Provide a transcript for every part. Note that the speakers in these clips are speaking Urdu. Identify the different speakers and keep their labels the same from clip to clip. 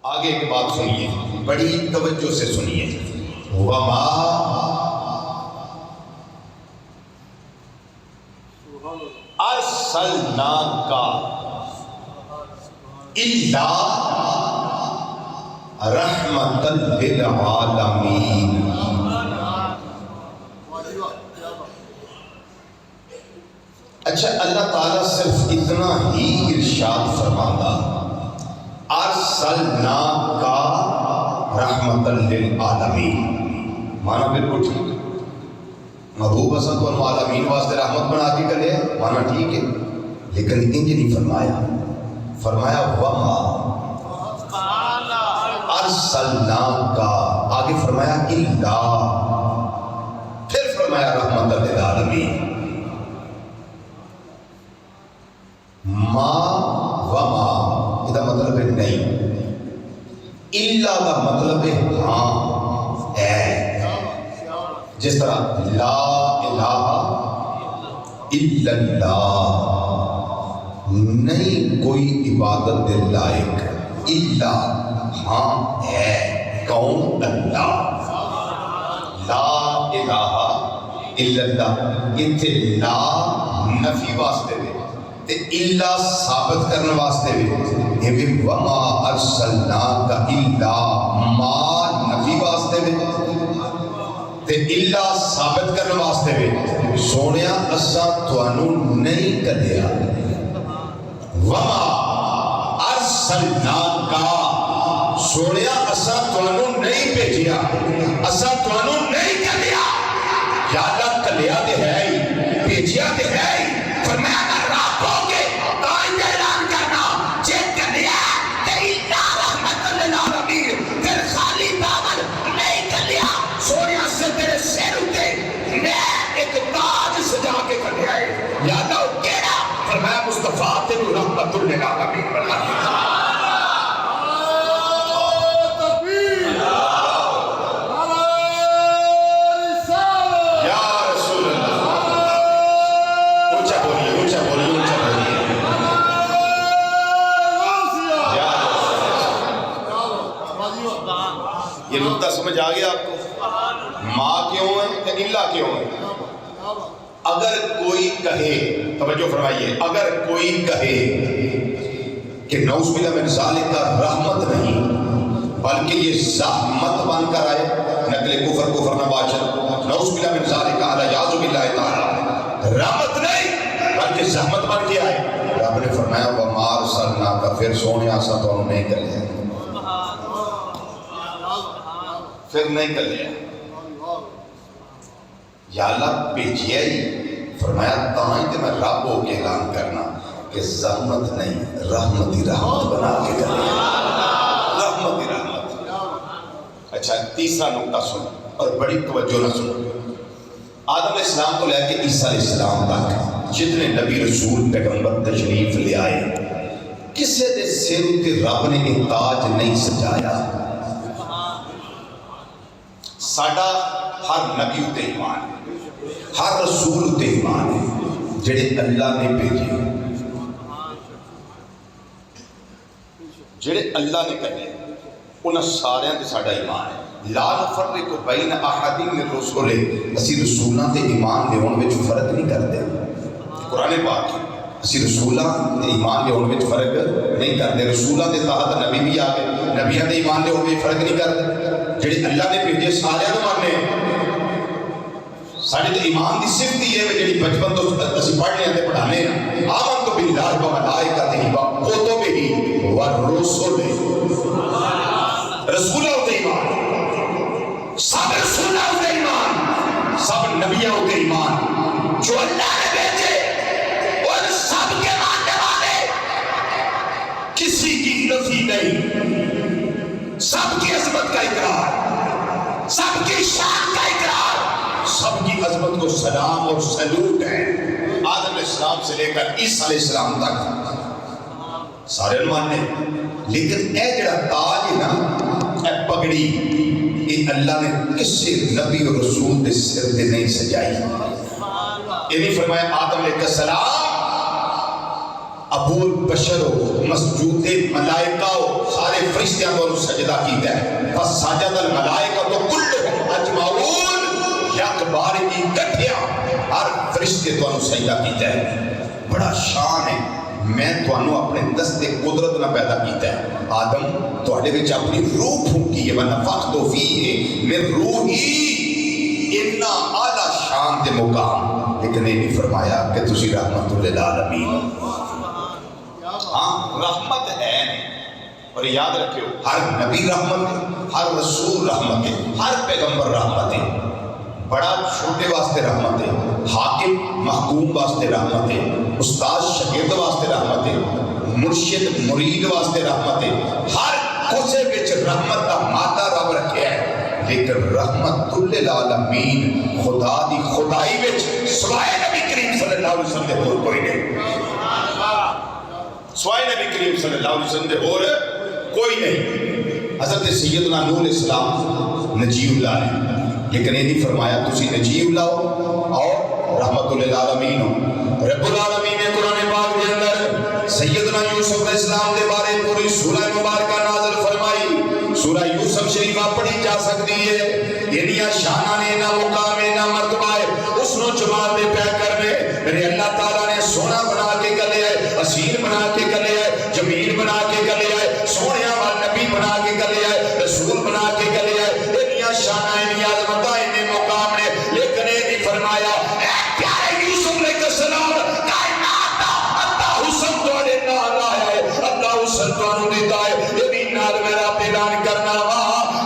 Speaker 1: آگے ایک بات سنیے، بڑی توجہ سے سنیے. وما ارسلناک الا رحمتا للعالمین. اچھا، اللہ تعالیٰ صرف اتنا ہی ارشاد فرماتا ارسلناک رحمتا للعالمین، مانا بالکل ٹھیک. محبوب حسن کو عالمین واسطے رحمت بنا کے کرے، مانا ٹھیک ہے، لیکن انج نہیں فرمایا. فرمایا وما ارسلناک، آگے فرمایا الا، پھر فرمایا رحمت للعالمین. ما وما یہ مطلب ہے نہیں، الا کا مطلب ہے ہاں ہے. جس طرح لا الہ الا اللہ، نہیں کوئی عبادت دے لائق الا ہاں ہے کون؟ اللہ. لا الہ الا اللہ، اتھے لا نفی واسطے دے تے الا ثابت کرنے واسطے بھی. وما ارسلناک الا ما نفی واسطے بھی تے الا ثابت کرنے واسطے بھی. سونیا اساں تانوں نہیں کڈیا. وما ارسلناک، سونیا اساں تانوں نہیں بھیجیا، اساں تانوں نہیں کڈیا. یا اللہ کڈیا تے ہے ہی، بھیجیا تے ہے ہی. فرمایا اگر رب ہوگے تو یہ اعلان کرنا جے کڈیا تے الا رحمت للعالمین، پھر خالی دامن نہیں کڈیا. سونیا سے تیرے سر اتے میں ایک تاج سجا کے کڈیا ہے. یا اللہ کیڑا؟ فرمایا مصطفیٰ تینوں رحمت للعالمین بنا دیا. یہ نقطہ سمجھ آ گیا آپ کو؟ ماں کیوں ہے کہ اللہ کیوں ہے؟ اگر کوئی کہے، توجہ فرمائیے، اگر کوئی کہے کہ نعوذ باللہ من ذالک کا رحمت نہیں بلکہ یہ زحمت بن کر آئے، نقل کفر کفر نباشر، نعوذ باللہ من ذالک علیہ باللہ تعالی، رحمت نہیں بلکہ زحمت بن کے آئے. رب نے فرمایا وما ارسلناک، پھر سونے آسا تو انہوں نہیں کر لیا، پھر نہیں کر لیا. یا اللہ بھیجیا ہی. فرمایا تاں کہ میں رب ہو کے اعلان کرنا کہ زحمت نہیں، رحمت ہی رحمت بنا کے کرنا، رحمت ہی رحمت. اچھا، تیسرا نقطہ سنو اور بڑی توجہ نہ سنو. آدم علیہ السلام کو لے کے عیسیٰ علیہ السلام تک جتنے نبی رسول پیغمبر تشریف لے آئے، کسے دے سر تے رب نے ایک تاج نہیں سجایا. ساڈا ہر نبی اتے ایمان ہے، ہر رسول اتے ایمان ہے جڑے اللہ نے بھیجے، جڑے اللہ نے کہے انہاں سارے تے ساڈا ایمان ہے. لا نفرق بین احد من الرسل، اسی رسولاں تے ایمان لیون وچ فرق نہیں کرتے. قرآن پاک اسی رسولاں تے ایمان لیون وچ فرق نہیں کرتے. رسولاں دے تحت نبی بھی آ گئے، نبیاں دے ایمان لیون وچ فرق نہیں کرتے. جڑے اللہ نے بھیجے سارے نوں ماننے. ساڈے تے ایمان دی صفت ہی ہے جڑی بچپن تو اسی پڑھنے تے پڑھانے ہیں. آمنت باللہ و ملائکتہ و کتبہ و رسلہ، رسولاں تے ایمان، سب رسولاں تے ایمان، سب نبیوں تے ایمان جو اللہ نے بھیجے، اور سب کے ماننے والے، کسی کی نفی نہیں، سب کی عظمت کا اقرار، سب کی شان کا اقرار، سب کی عظمت کو سلام اور سلوٹ ہے. آدم علیہ السلام سے لے کر عیسیٰ علیہ السلام تک سارے ماننے. لیکن اے جڑا تاج ہے نا، اے پگڑی، یہ اللہ نے کسی نبی اور رسول دے سر تے نہیں سجائی. یہ نہیں فرمایا آدم علیہ السلام ابو البشر ہو، مسجود ملائکہ ہو، سارے سارے فرشتیاں کو سجدہ کیتا ہے فسجد الملائکۃ کلھم اجمعون یک بار کی کٹھیا ہر فرشتے تو سجدہ کیتا ہے بڑا شان ہے میں تھانوں اپنے دستے قدرت نہ پیدا کیتا ہے آدم تواڈے وچ اپنی روح پھونکی ہے ونفخت فیہ من روحی اتنا اعلیٰ شان دے مقام لیکن یہ نہیں فرمایا کہ تسی رحمت للعالمین ہاں رحمت ہے اور یاد رکھو ہر نبی رحمت ہے ہر رسول رحمت ہے ہر پیغمبر رحمت ہے بڑا چھوٹے واسطے رحمت ہے حاکم محکوم واسطے رحمت ہے استاد شاگرد واسطے رحمت ہے مرشد مرید واسطے رحمت ہے ہر کسے وچ رحمت کا مادہ رب رکھیا ہے لیکن رحمت للعالمین خدا دی خدائی وچ سوائے نبی کریم صلی اللہ علیہ وسلم دے اور کوئی نہیں سوائے نبی کریم صلی اللہ علیہ وسلم دے اور کوئی نہیں حضرت سیدنا نوح علیہ السلام نجی اللہ نے لیکن یہ نہیں فرمایا تسی نجی اللہ ہو اور رحمت للعالمین ہو رب العالمین نے قرآن پاک کے اندر سیدنا یوسف علیہ السلام دے بارے پوری سورہ مبارکہ نازل فرمائی سورہ یوسف شریفہ پڑھی جا سکتی ہے انہیاں شانہ نے نہ مقام نہ مرتبہ ہے اس نو جماعت دے پہ کرنے میرے اللہ تعالیٰ نے سونا بنا کے گلے ہے اسیر بنا کے گلے ہے جمیل بنا کے گلے ہے سونیا وال نبی بنا کے گلے ہے رسول بنا کے گلے ہے انہیاں شانہ انہیاں عظمتہ انہیں مقام نے لیکن یہ نہیں فرمایا اے پیارے یوسف علیہ السلام کائنات اللہ حسن توڑے نال آیا ہے اللہ حسن توڑے دیتا ہے یہ بھی نال میرا اعلان کرنا وا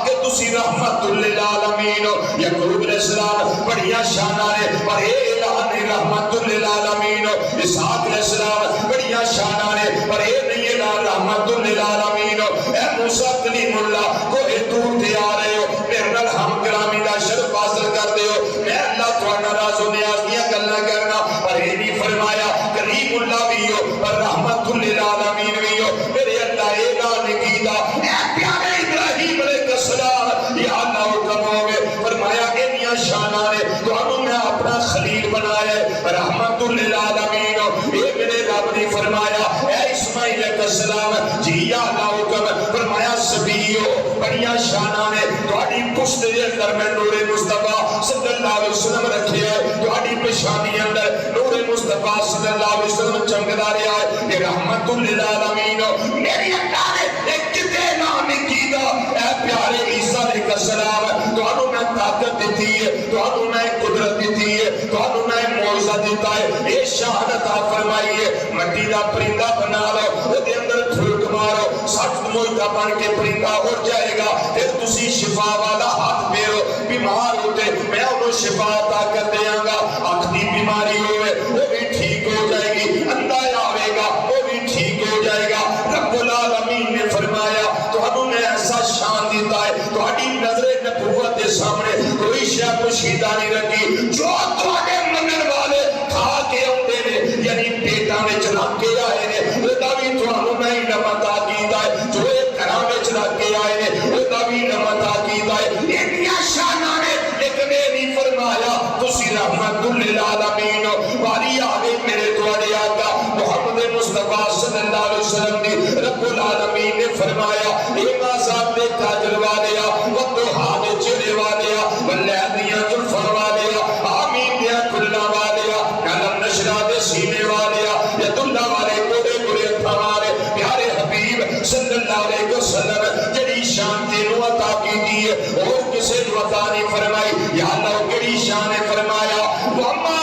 Speaker 1: کہ تسی رحمت للعالمین یعقوب علیہ السلام بڑیاں شانہ نے پر اے اعلان رحمت للعالمین اسحاق علیہ السلام بڑیاں شانہ نے پر اے نہیں اعلان رحمت للعالمین اے موسیٰ کلیم اللہ کوئی دور دے آ رہے ہو میرے نال ہم گرامی دا شرف حاصل کر دے ہو میں اللہ تھوڑا راز و نیاز دیا گلنا کرنا پر اے نہیں فرمایا کریم اللہ بھی ہو پر رحمت للعالمین بھی ہو میرے اللہ اعلان کیتا اے پیارے ابراہیم علیہ السلام یا اللہ حکم ہوئے فرمایا انہیاں شانہ نے تو انہوں میں اپنا خلیل بنایا ہے رحمت للعالمین اے میرے رب نے فرمایا اے اسماعیل علیہ السلام جی یا اللہ حکم فرمایا سبیو بڑیاں شانہ نے تواڈی پشت دے اندر میں نور مصطفیٰ صلی اللہ علیہ وسلم رکھے ہے تواڈی پیشانی اندر نور مصطفیٰ صلی اللہ علیہ وسلم چمکدا رہا ہے یہ رحمت للعالمین میری اللہ نے ایک کتے نام کیتا اے پیارے عیسیٰ علیہ السلام تانوں میں طاقت دیتی ہے تانوں میں قدرت دیتی ہے تانوں میں معجزہ دیتا ہے یہ شان عطا فرمائی ہے مٹی دا پرندہ بنا لو او دے اندر پھونک مارو سچ موجودہ بن کے پرندہ اڑ جائے گا پھر تسی شفا والا ہاتھ پھیرو بیمار ہوتے میں انہوں شفا عطا کر دیاں گا آنکھ دی بیماری ہوئے وہ بھی ٹھیک ہو جائے گی اندھا آوے گا وہ بھی ٹھیک ہو جائے گا رب العالمین نے فرمایا تو ہمیں نے ایسا شان دیتا ہے تو ہماری نظر نبوت کے سامنے کوئی شے پوشیدہ نہیں رکھی جو تواڈے منن والے کھا کے آتے نے یعنی پیٹاں وچ رکھ کے آئے نے وہ بھی تھانوں میں علم عطا کیتا ہے جو گھراں وچ رکھ کے آئے نے وہ بھی علم عطا کیتا ہے انہیاں شاناں نے لیکن یہ نہیں فرمایا تسی رحمت للعالمین واری آگے میرے تواڈے آقا محمد مصطفیٰ صلی اللہ علیہ وسلم نے رب العالمین نے فرمایا اے مازاد دے تاجر والیا والضحا دے چہرے والیا واللیل دیاں زلفاں والیا آمین دیاں کھلاں والیا علم نشرہ دے سینے والیا ید اللہ والے کوڑے کوڑے ہتھاں والے پیارے حبیب صلی اللہ علیہ وسلم جڑی شان تینوں عطا کیتی ہے اور کسے نو عطا نہیں فرمائی یا اللہ کیڑی شان نے فرمایا وما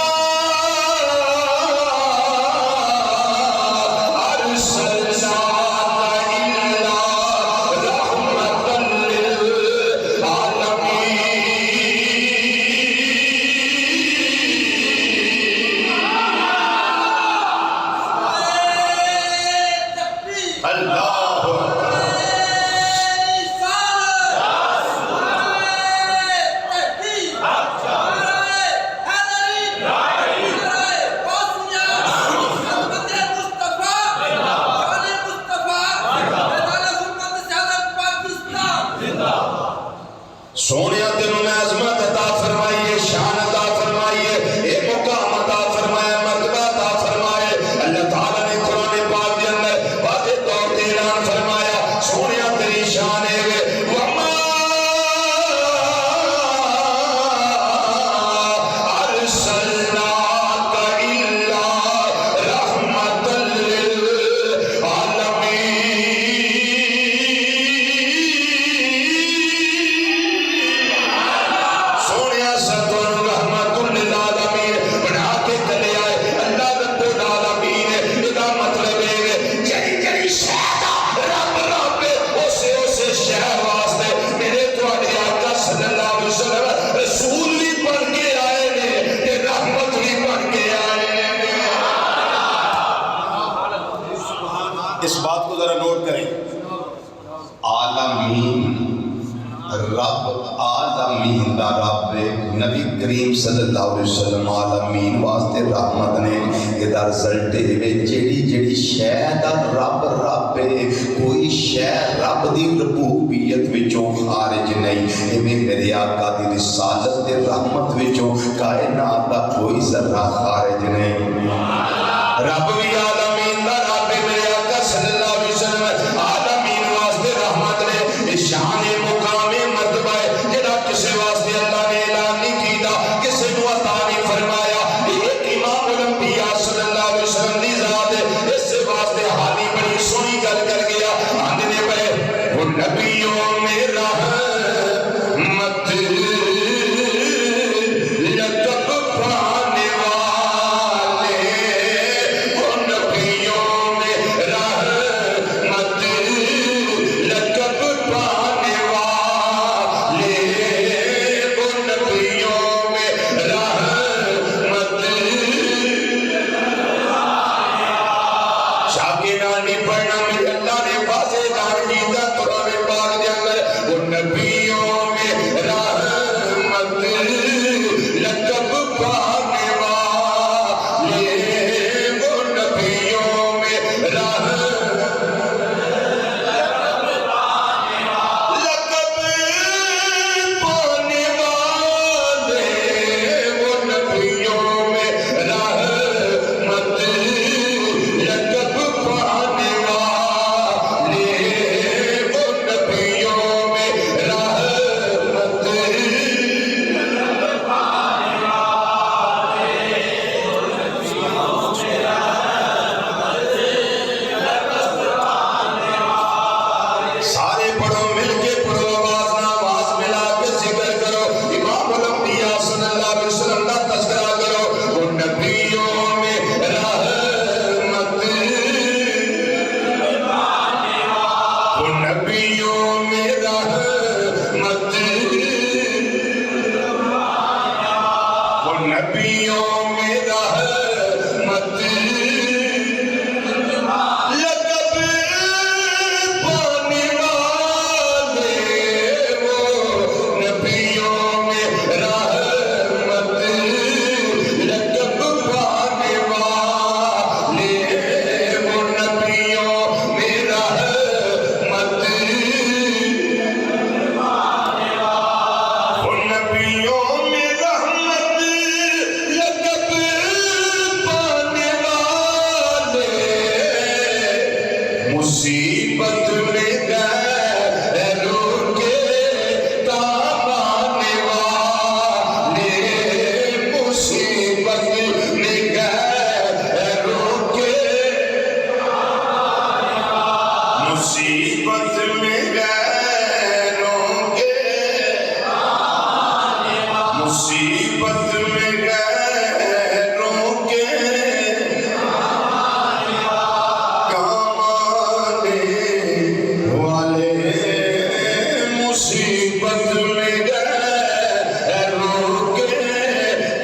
Speaker 1: سونیا تینوں میں عظمت عطا فرمائیے شان عطا فرمائیے اے مقام عطا فرمائے مرتبہ عطا فرمائے اللہ تعالیٰ نے قرآن پاک کے اندر واضح طور پہ اعلان فرمایا سونیا عالمین رب عالمین دا رب نبی کریم صلی اللہ علیہ وسلم عالمین واسطے رحمت نے یہ دا رزلٹ ہے جیڑی شے دا رب ہے کوئی شے رب دی ربوبیت وچوں خارج نہیں ایویں میرے آقا دی رسالت تے رحمت وچوں کائنات دا کوئی ذرہ خارج نہیں رب بھی عالمین دا رب میرے آقا صلی اللہ علیہ وسلم عالمین واسطے رحمت نے شان مقام مرتبہ جڑا کسے واسطے اللہ نے اعلان نہیں کیتا کسے نو عطا نہیں فرمایا ایک امام الانبیاء صلی اللہ علیہ وسلم دی ذات ہے اس سے واسطے حالی بڑی سونی گل کر گیا آندنے پہ وہ نبیوں میں رحمت لقب پانے والے وہ نبیوں میں رحمت لقب پانے والے وہ نبیوں میں رحمت شاکرانی پڑھنا میرے اللہ نے واضح جان کیتا قرآن پاک دے اندر وہ نبیوں میں رحمت لقب پانے والے وہ نبیوں میں رحمت لقب پانے والے وہ نبیوں میں رحمت لقب پانے والے وہ نبیوں میں رحمت سارے پڑھو مل کے پڑھو آواز نہ آواز ملا کے ذکر کرو امام الانبیاء صلی اللہ علیہ وسلم کا تذکرہ کرو وہ نبیوں میں رحمت وہ نبیوں میں رحمت وہ نبیوں میں رحمت لقب پانے والے وہ نبیوں میں رحمت لقب پانے والے وہ نبیوں میں رحمت وہ نبیوں میں رحمت لقب پانے والے مصیبت میں غیروں کے کام آنے والے مصیبت میں غیروں کے مصیبت میں غیروں کے مصیبت میں غیروں کے کام آنے والے مصیبت میں غیروں کے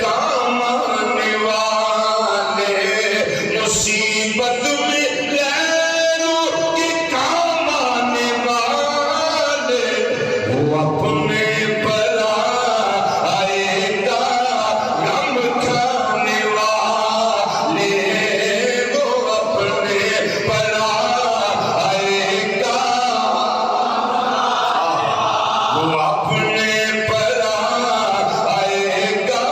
Speaker 1: کام آنے والے مصیبت میں غیروں کے کام آنے والے وہ اپنے پر آئے گا غم کھانے والے وہ اپنے پر آئے گا وہ اپنے پر آئے گا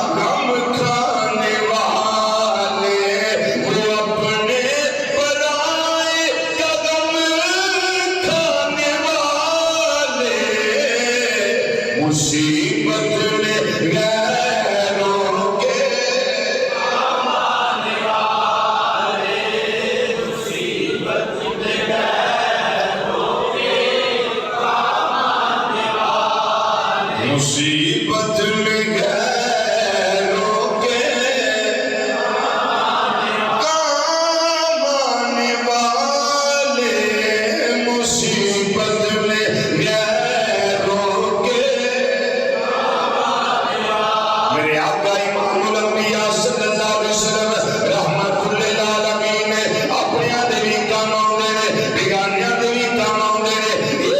Speaker 1: غم کھانے والے وہ اپنے پر آئے گا غم کھانے والے مصیبت میں غیروں کے مصیبت میں غیروں کے کام آنے والے مصیبت میں غیروں کے میرے آقا امام الانبیاء صلی اللہ علیہ وسلم رحمت للعالمین نے اپنے دے بھی کام آؤندے نے بیگانیاں دے بھی کام آؤندے نے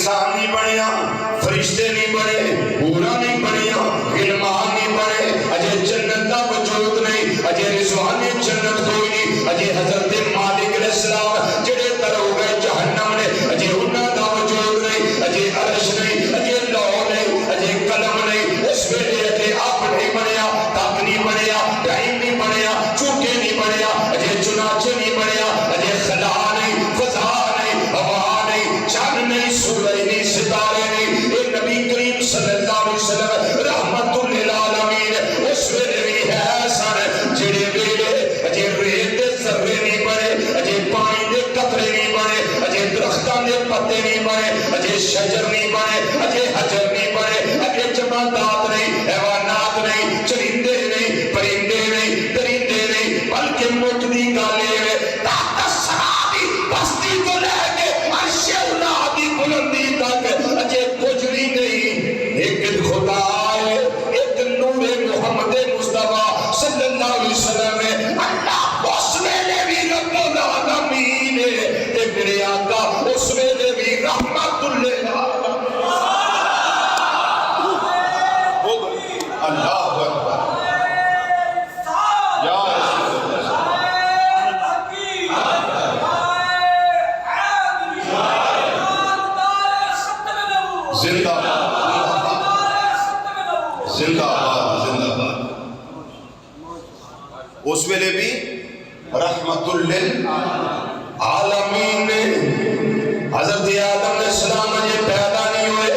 Speaker 1: انسان نہیں بنیا، فرشتے نہیں بنے، حورا نہیں بنیا، غلمان نہیں بنے، اجے جنت دا وجود نہیں، اجے رضوان جنت کوئی نہیں، اجے حضرت مالک علیہ السلام جڑے تر ہو گئے جہنم نے، اجے انہاں دا وجود نہیں، اجے عرش نہیں، اجے لو نہیں، اجے قلم نہیں، اس ویلے اجے آپ نہیں بنیا، تک نہیں بنیا، ٹائم نہیں بنیا، چونکے نہیں بنیا، اجے چنانچہ نہیں بنیا، اجے خلا نہیں، فضا نہیں، ہوا نہیں، چاند نہیں، سورج نہیں، ستارے نہیں، اے نبی کریم صلی اللہ علیہ وسلم رحمت للعالمین اس ویلے بھی ہے سن جڑے ویلے اجے ریت دے ذرے نہیں بنے، اجے پانی دے قطرے نہیں بنے، اجے درختاں دے پتے نہیں بنے، اجے شجر نہیں بنے، اجے حجر نہیں بنے، اجے جمادات نہیں، حیوانات نہیں، چرندے نہیں، پرندے نہیں، درندے نہیں، بلکہ مٹتی گالے میں تحت سرابی بستی کو لے کے عرش اولا دی بلندی تک اجے کچھ بھی نہیں، ایک خدا ہے، ایک نور محمد مصطفیٰ صلی اللہ علیہ وسلم ہے، اللہ اس ویلے بھی رب العالمین ہے، تے میرے آقا اس ویلے بھی رحمت للعالمین۔ اللہ اکبر یا رسول اللہ، زندہ زندہ آباد زندہ آباد۔ اس ویلے بھی رحمت للعالمین نے حضرت آدم علیہ السلام یہ پیدا نہیں ہوئے،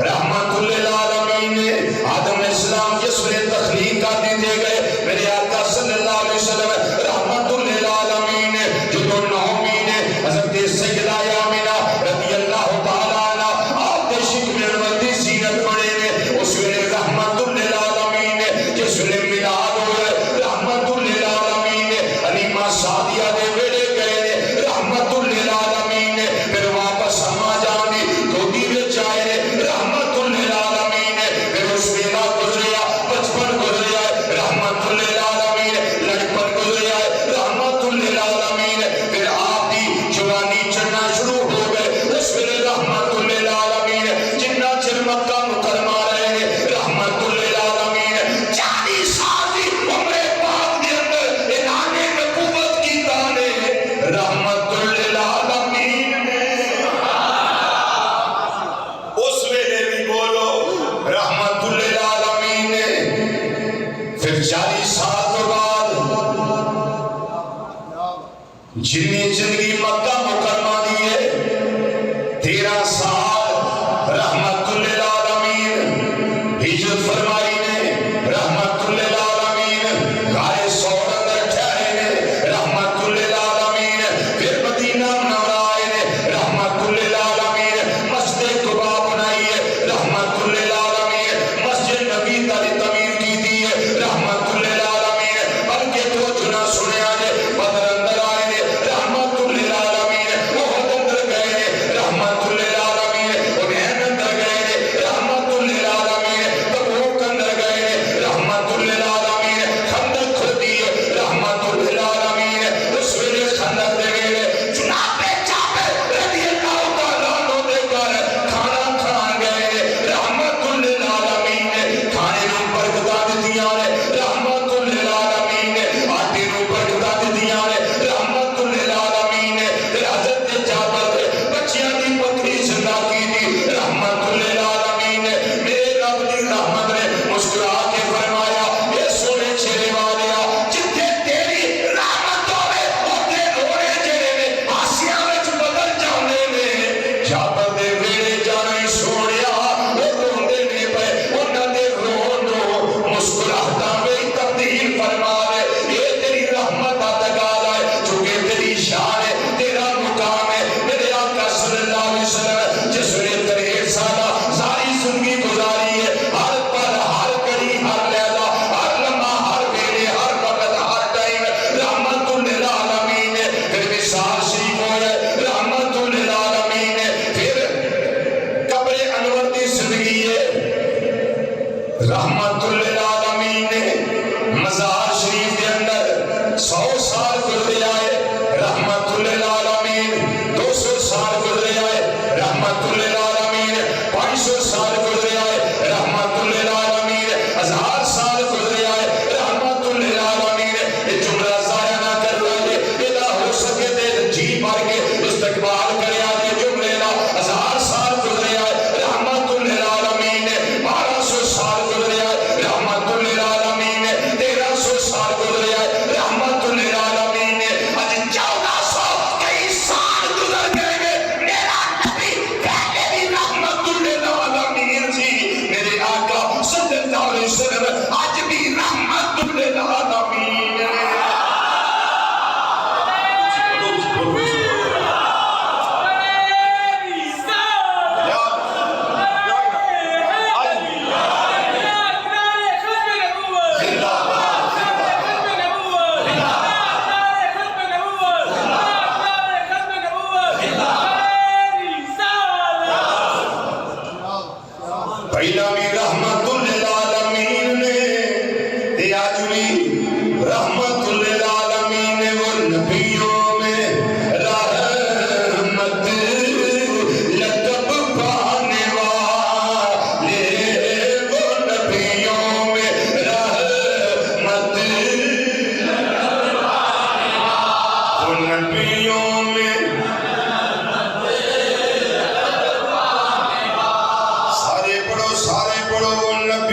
Speaker 1: رحمت للعالمین نے آدم علیہ السلام جس ویلے تخلیق کر دیے گئے، میرے آقا صلی اللہ علیہ وسلم رحمت للعالمین نے جو دو 9 مہینے حضرت سیدہ آمینہ رضی اللہ تعالیٰ عنہ آپ کے شک میں نوردی زینت بڑے نے، اس ویلے رحمت للعالمین نے جس ویلے میلاد ہوئے، رحمت للعالمین نے علیمہ سعدیہ دے ویڑے گئے نے، رحمت للعالمین نے پھر واپس ہما جانی دو دیوے چاہے نے، رحمت للعالمین نے پھر اس ویلہ گزریا، بچپن گزریا ہے، رحمت للعالمین نے لڑپن گزریا ہے، رحمت للعالمین نے پھر آپ دی جوانی چڑھنا شروع ہو گئے، اس ویلے رحمت للعالمین نے جنہ چر مکہ مکرمہ رہے نے، رحمت للعالمین نے 40 سال دی عمر پاک دے اندر اعلان نبوت کی تانے، رحمت للعالمین نے اس ویلے بھی بولو رحمت للعالمین نے پھر 40 سال کے بعد جنی زندگی مکہ مکرمہ دیئے 13 سال رحمت للعالمین ہجرت فرمائی نے، رحمت للعالمین غار ثور اندر ٹھہرے نے، رحمت للعالمین پھر مدینہ منورہ آئے نے، رحمت للعالمین مسجد قباء بنائی ہے، رحمت للعالمین مسجد نبی تعالی تعمیر کی دی ہے، رحمت للعالمین بلکہ تو جنا سنیا نے بدر اندر آئے نے، رحمت للعالمین احد اندر گئے نے، رحمت للعالمین حنین اندر گئے نے، رحمت للعالمین تبوک اندر گئے نے، رحمت للعالمین خندق کھودی ہے، رحمت للعالمین اس ویلے خندق دے گئے نے، جناب جابر رضی اللہ تعالیٰ عنہ دے کر کھانا کھان گئے نے، رحمت للعالمین نے کھانے نوں برکتاں دتیاں نے، رحمت للعالمین نے آٹے نوں برکتاں دتیاں نے، رحمت للعالمین نے حضرت جابر دے بچیاں دی پتری زندہ کی دی، رحمت للعالمین نے میرے رب دی رحمت نے مسکرا کے فرمایا اے سونے چہرے والیا جتھے تیری رحمت ہوے اوتھے رونے جڑے نے آسیاں وچ بدل جاندے نے، جابر دے ویڑے جانا ہی سونیا وہ روندے نے پے، انہاں دے رون نوں مسکراہٹاں وچ تبدیل فرما دے، یہ تیری رحمت دا تقاضا ہے، چونکہ تیری شان ہے، تیرا مقام ہے، میرے آقا صلی اللہ علیہ وسلم جس نے 63 سالہ ساری زندگی گزاری ہے، ہر پل ہر گھڑی ہر لحظہ ہر لمحہ ہر ویلے ہر وقت ہر ٹائم رحمت للعالمین نے پھر وصال شریف ہوئے، رحمت للعالمین نے پھر قبر انور دی زندگی ہے، رحمت للعالمین نے مزار شریف کے اندر 100 سال گزرے آئے، رحمت للعالمین 200 سال گزرے آئے، رحمت للعالمین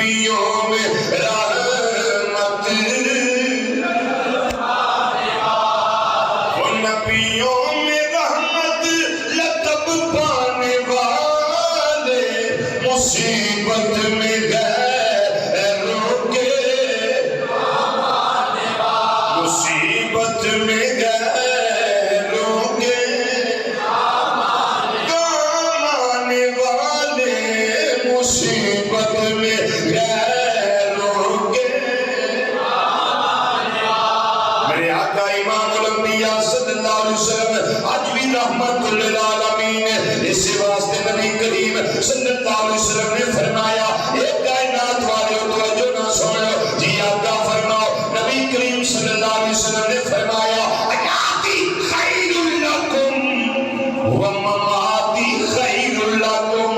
Speaker 1: نبیوں میں رحمت، وہ نبیوں میں رحمت لقب پانے والے، مصیبت میں غیروں کے مصیبت میں غیروں کے کام آنے والے، مصیبت میں غیروں کے میرے آقا امام الانبیاء صلی اللہ علیہ وسلم آج بھی رحمت للعالمین ہے۔ اس واسطے نبی کریم صلی اللہ علیہ وسلم نے فرمایا، ایک کائنات والے توجہ نہ سن لو جی آقا فرماؤ، نبی کریم صلی اللہ علیہ وسلم نے فرمایا حیاتی خیر لکم و مماتی خیر لکم۔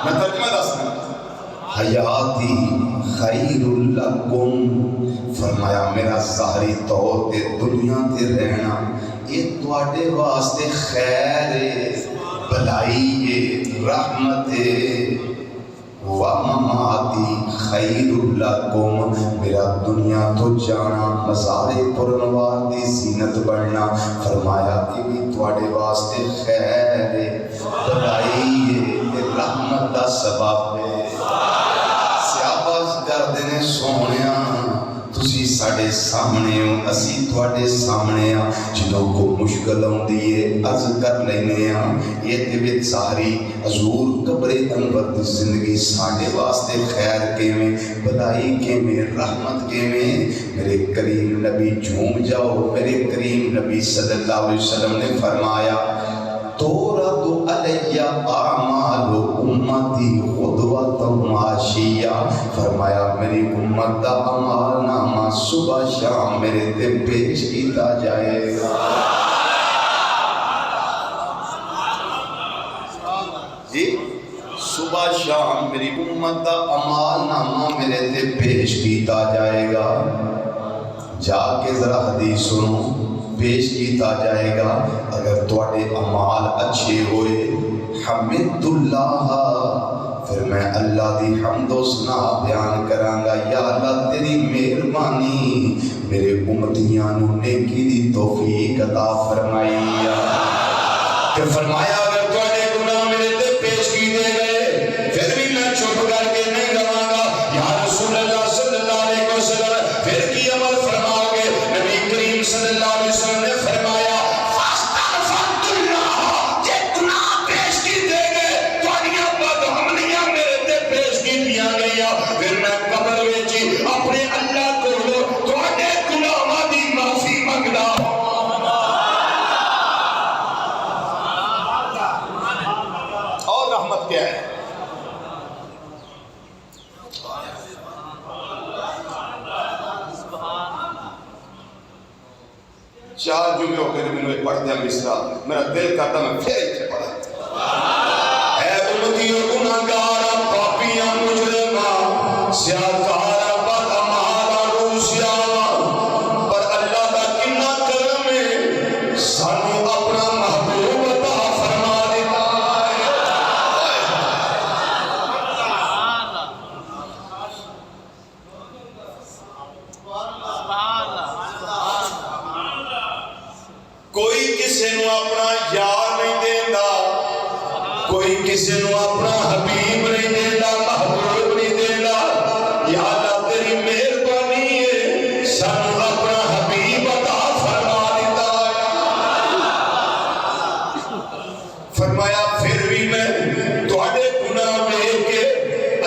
Speaker 1: میں ترجمہ دستا، حیاتی خیر لکم، فرمایا میرا ظاہری طور تے دنیا تے رہنا یہ تواڈے واسطے خیر ہے، بھلائی ہے، رحمت ہے، وَمَمَاتِ خَيْرٌ لَكُمْ، میرا دنیا تو جانا مزار پرنوار دی زینت بننا، فرمایا کہ بھی تواڈے واسطے خیر ہے، بھلائی ہے، رحمت دا سبب ہے۔ سیاباز کردے نے سونیا تسی ساڑے سامنے ہو، اسی تواڈے سامنے ہاں، جنہوں کو مشکل ہوندی ہے عرض کر لینے ہاں، یہ تیویت ظاہری حضور قبر انور دی زندگی ساڑے واسطے خیر کے میں، بھلائی کے میں، رحمت کے میں۔ میرے کریم نبی جھوم جاؤ، میرے کریم نبی صلی اللہ علیہ وسلم نے فرمایا تورد علی اعمال امتی غدوۃ ماشیہ، فرمایا میری امت دا اعمال نامہ صبح شام میرے تے پیش کیتا جائے گا۔ جی صبح شام میری امت دا اعمال نامہ میرے تے پیش کیتا جائے گا۔ جا کے ذرا حدیث سنو، پیش کیتا جائے گا۔ اگر تواڈے اعمال اچھے ہوئے حمد اللہ، پھر میں اللہ دی حمد و ثنا بیان کراں گا، یا اللہ تیری مہربانی میرے امتیاں نو نیکی دی توفیق عطا فرمائی۔ کہ فرمایا اگر تواڈے گناہ میرے تے پیش کیتے گئے پھر بھی میں چپ کر کے نہیں رہاں گا، یا رسول اللہ صلی اللہ علیہ وسلم پھر کی عمل فرماؤ گے؟ نبی کریم صلی اللہ علیہ وسلم نے فرمایا فاستغفرت اللہ، جے گناہ پیش کیتے گئے تواڈیاں بدعملیاں میرے تے پیش کیتیاں گئیاں، پھر میں قبر وچ اپنے اللہ کولوں تواڈے گناہاں دی معافی منگدا۔ اور رحمت کیا ہے؟ چار جمعے ہو کے میں نے پڑھ دیا مصرع، میرا دل کرتا میں پھر اتنے پڑھا۔ اے امتیو گناہگارا پاپیاں مجرماں سیاکارا بدعمالا روسیاں، پر اللہ دا کنا کرم ہے سانو اپنا محبوب عطا فرما دیتا ہے۔ کوئی کسی نو اپنا یار نہیں دینا، کوئی کسی نو اپنا حبیب نہیں دینا، محبوب نہیں دینا۔ یا اللہ تیری مہربانی ہے سانو اپنا حبیب عطا فرما دیتا ہے۔ فرمایا پھر بھی میں تواڈے گناہ لے کے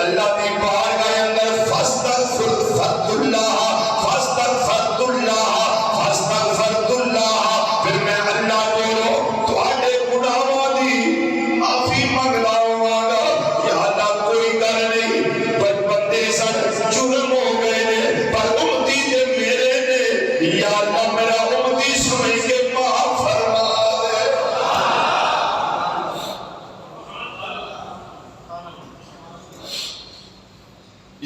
Speaker 1: اللہ دی بارگاہ اندر فاستغفرت اللہ، فاستغفرت اللہ، فاستغفرت اللہ، پھر میں اللہ کو تواڈے گناہاں دی معافی منگدا ہواں گا۔ یا اللہ کوئی گل نہیں، پر بندے سن جرم ہو گئے نے، پر امتی تے میرے نے، یا اللہ میرا امتی سمجھ کے معاف فرما دے۔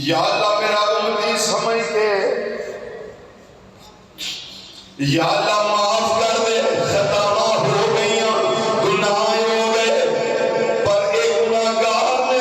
Speaker 1: یا اللہ میرا امتی سمجھ کے، یا اللہ معاف کر دے، خطاواں ہو گئیاں، گناہ ہو گئے، پر ایک گناہگار نے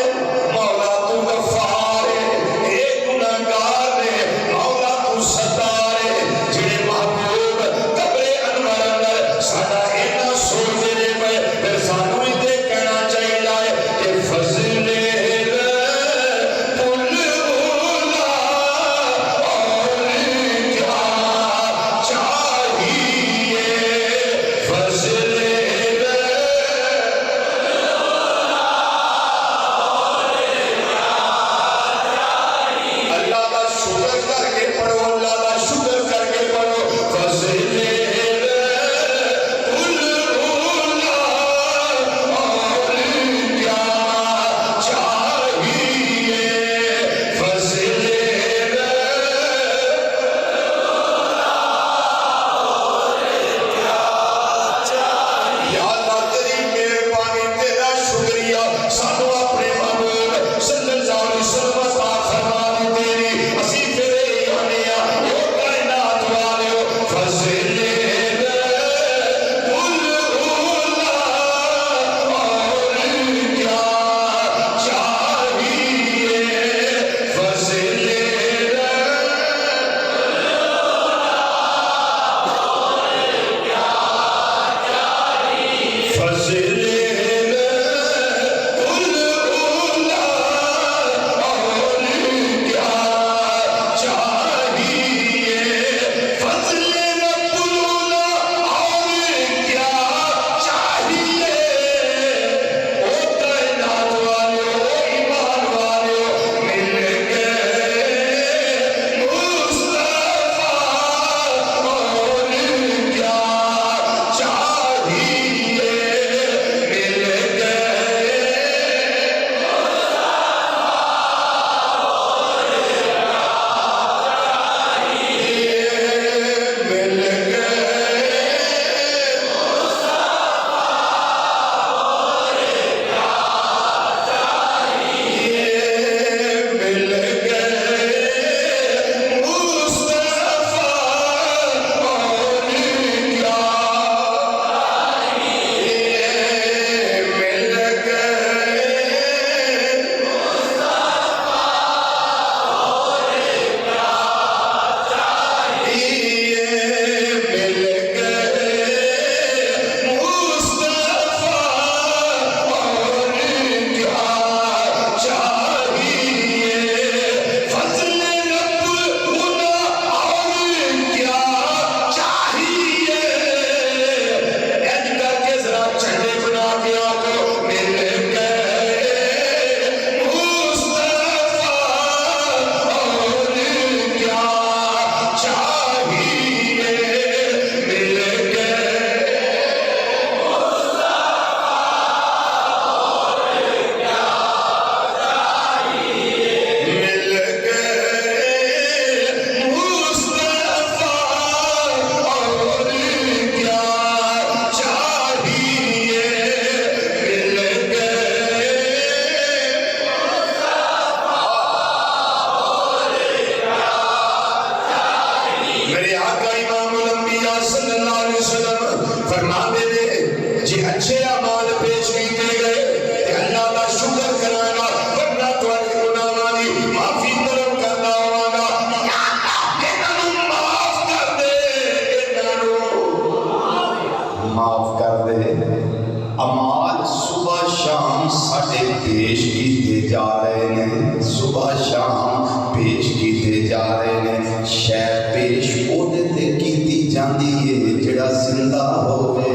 Speaker 1: جا رہے ہیں، صبح شام پیش کیتے جا رہے ہیں، شہ پیش اوہدے تے کیتی جاندی ہے جڑا زندہ ہوئے۔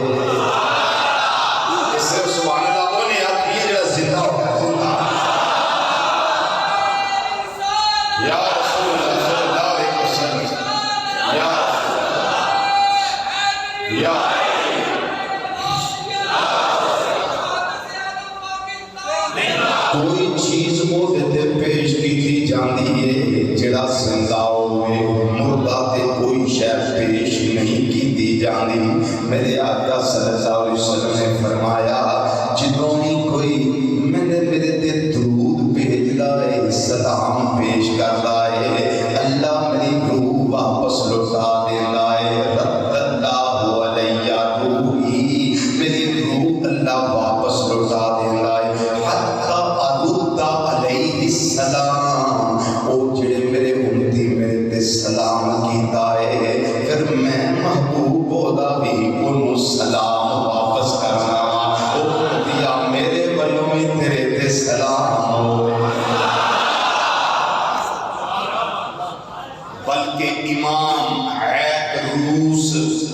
Speaker 1: اس سے سبحان اللہ وہ نہیں آتی ہے جڑا زندہ ہوئے، زندہ یا رسول اللہ صلی اللہ علیہ وسلم، یا یا کوئی چیز وہ دیتے پیش کی تھی جاندی ہے جڑا زندہ ہوئے، مردہ تے کوئی شے پیش نہیں کی تھی جاندی۔ میرے آقا صلی اللہ علیہ وسلم نے فرمایا جدوں ہی کوئی میں نے میرے تے درود بھیج لائے، سلام پیش کر لائے، اللہ میری روح واپس لوٹا دے لائے، رد اللہ علیہ روحی، میری روح اللہ واپس لوٹا دے لائے، السلام او جڑے میرے امتی میرے تے سلام کیتا ہے، پھر میں محبوب ہودا بھی انہوں سلام واپس کرنا، او امتیا میرے بلوں میں تیرے تے سلام ہو۔ بلکہ امام عیدروس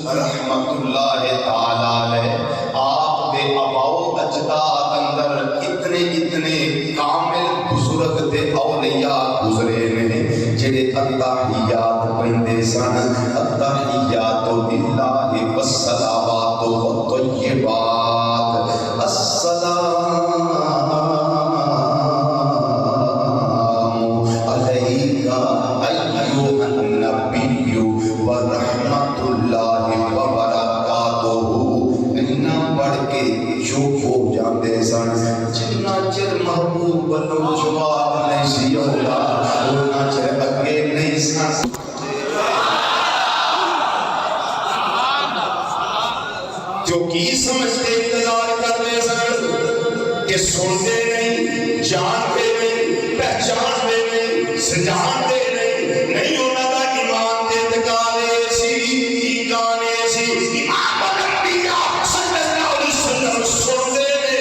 Speaker 1: رحمت اللہ تعالیٰ علیہ آپ دے آباؤ اجداد اندر اتنے کامل بزرگ تے اولیاء گزرے نے جڑے التحیات پڑھتے سن، التحیات للہ والصلوات والطیبات، السلام علیک ایھا النبی ورحمۃ اللہ وبرکاتہ، اتنا پڑھ کے چپ ہو جاندے سن۔ جتنا چر محبوب بنو جواب نہیں سی ہوگا اتنا چر اگے نہیں سن۔ جو کی سمجھتے انتظار کرتے سن کہ سنتے نہیں، جانتے نہیں، پہچانتے نہیں، سجانتے نہیں انہوں دا ایمان دے تکالے سی، ایکانے سی، امام الانبیاء صلی اللہ علیہ وسلم سنتے نے،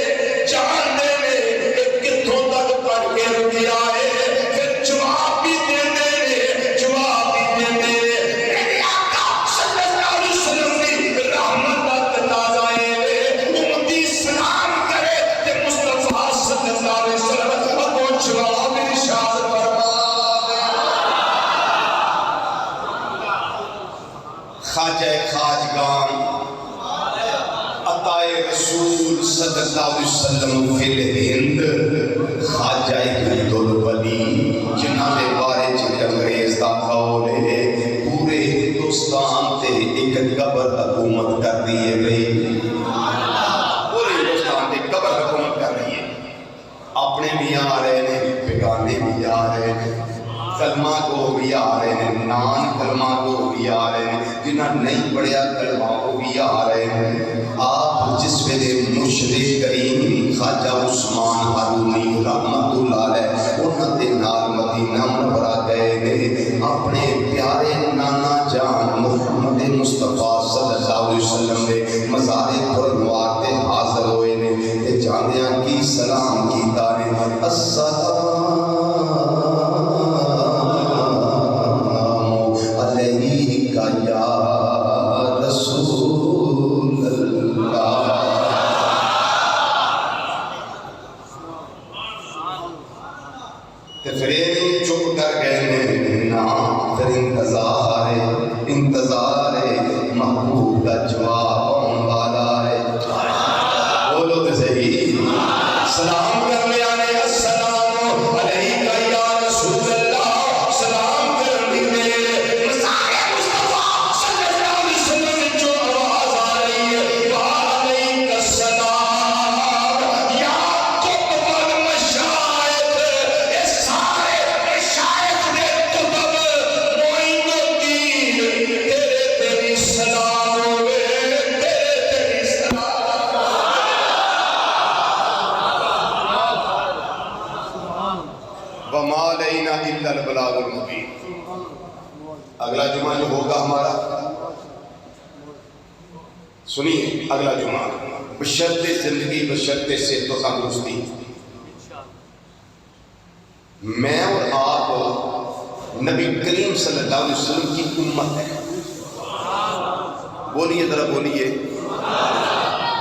Speaker 1: جانتے نے، ایک کتھوں تک پڑھ کے رکھیا ہے، پھر جواب بھی دیندے نے، جواب بھی دیندے نے۔ میرے آقا صلی اللہ علیہ وسلم کی رحمت کا تقاضا ہے امتی سلام کرے کہ مصطفیٰ صلی اللہ علیہ وسلم اگوں جواب ارشاد فرما دے۔ خواجہ خواجگان عطائے رسول صلی اللہ علیہ وسلم فی الہند خواجہ عبدالولی جنہاں دے بارے چھ انگریز دا قول ہے پورے ہندوستان تے ایک قبر حکومت کر دیئے گئی، پورے ہندوستان تے قبر حکومت کر رہی ہے، اپنے بھی آ رہے ہیں، بیگانے بھی آ رہے ہیں، کلمہ کو بھی آ رہے ہیں، نان کلمہ کو بھی آ رہے ہیں، جنہاں نہیں پڑھیا کلمہ کو بھی آ رہے ہیں۔ آپ جس ویلے مرشد کریم خواجہ عثمان ہارونی رحمت اللہ علیہ انہاں دے نال مدینہ منورہ گئے نے، اپنے پیارے نانا جان محمد مصطفیٰ صلی اللہ علیہ وسلم دے مزار پرنوار تے حاضر ہوئے نے، تے جاندیاں کی سلام کیتا نے، السلام علیک یا رسول اللہ۔ تے پھر یہ چپ کر گئے نے، نا پھر انتظار محبوب کا جواب آن والا ہے۔ بولو تے صحیح، سلام کر لیا نے، السلام علیک یا رسول اللہ، سلام کر لی نے، مزار مصطفیٰ صلی اللہ علیہ وسلم میں جو آواز آ رہی ہے، وعلیک السلام یا قطب المشائخ، یہ سارے مشائخ نے قطب معین الدین، تیری سلام ہوئے، تیری سلام۔ وَمَا عَلَيْنَا إِلَّا الْبَلَاغُ الْمُبِينُ۔ اگلا جمعہ جو ہوگا ہمارا سنیے، اگلا جمعہ بشرط زندگی، بشرط صحت و تندرستی، میں اور آپ نبی کریم صلی اللہ علیہ وسلم کی امت ہے. بولیے ذرا بولیے.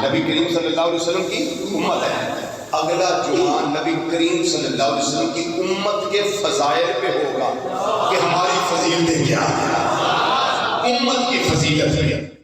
Speaker 1: نبی کریم صلی اللہ علیہ وسلم کی امت ہے. اگلا جمعہ نبی کریم صلی اللہ علیہ وسلم کی امت کے فضائل پہ ہوگا کہ ہماری فضیلتیں کیا ہیں. امت کی فضیلت ہے.